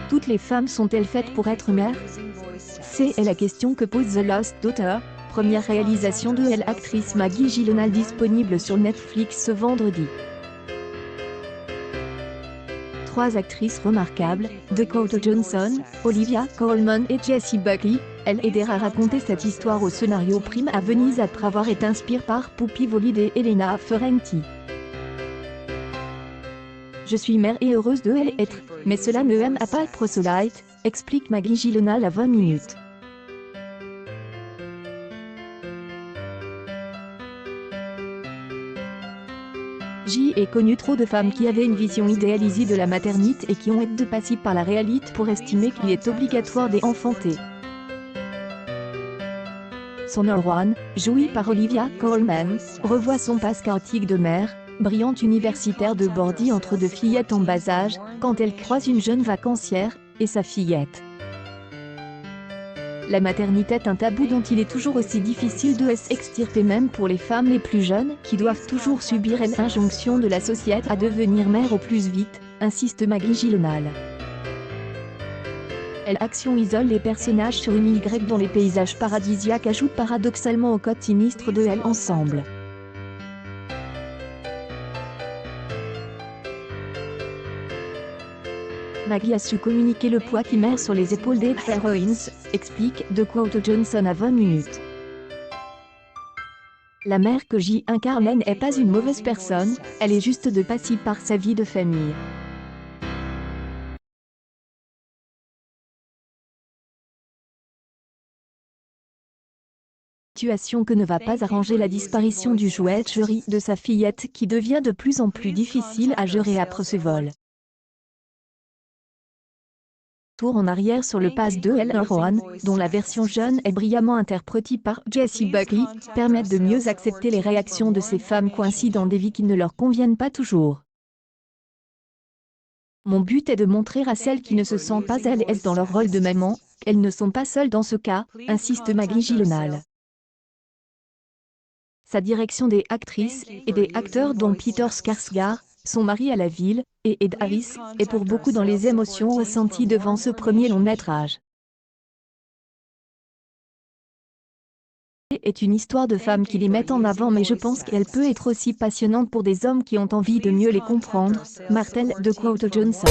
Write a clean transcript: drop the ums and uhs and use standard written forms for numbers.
Toutes les femmes sont-elles faites pour être mères? C'est la question que pose The Lost Daughter, première réalisation de l'actrice Maggie Gyllenhaal disponible sur Netflix ce vendredi. Trois actrices remarquables, Dakota Johnson, Olivia Colman et Jessie Buckley, aidèrent à raconter cette histoire au scénario prime à Venise après avoir été inspirée par Poppy Volide et Elena Ferrante. Je suis mère et heureuse de l'être, mais cela ne m'aime pas être proselyte, explique Maggie Gyllenhaal à 20 minutes. J'ai connu trop de femmes qui avaient une vision idéalisée de la maternité et qui ont été passées par la réalité pour estimer qu'il est obligatoire d'enfanter. Son One, joué par Olivia Colman, revoit son passé chaotique de mère, brillante universitaire de Bordy entre deux fillettes en bas âge, quand elle croise une jeune vacancière, et sa fillette. La maternité est un tabou dont il est toujours aussi difficile de s'extirper même pour les femmes les plus jeunes qui doivent toujours subir l'injonction de la société à devenir mère au plus vite, insiste Maggie Gyllenhaal. L'action isole les personnages sur une île dont les paysages paradisiaques ajoutent paradoxalement au code sinistre de ensemble. Maggie a su communiquer le poids qui met sur les épaules des héroïnes, explique Dakota Johnson à 20 minutes. La mère que j'y incarne n'est pas une mauvaise personne, elle est juste de passive par sa vie de famille. Situation que ne va pas arranger la disparition du jouet chéri de sa fillette qui devient de plus en plus difficile à gérer après ce vol. Tour en arrière sur le pass de One, dont la version jeune est brillamment interprétée par Jessie Buckley, permettent de mieux accepter les réactions de ces femmes coincées dans des vies qui ne leur conviennent pas toujours. Mon but est de montrer à celles qui ne se sentent pas à l'aise dans leur rôle de maman, qu'elles ne sont pas seules dans ce cas, insiste Maggie Gyllenhaal. Sa direction des actrices et des acteurs dont Peter Skarsgård, son mari à la ville, et Ed Harris, est pour beaucoup dans les émotions ressenties devant ce premier long métrage. Est une histoire de femmes qui les mettent en avant mais je pense qu'elle peut être aussi passionnante pour des hommes qui ont envie de mieux les comprendre, martèle Dakota Johnson.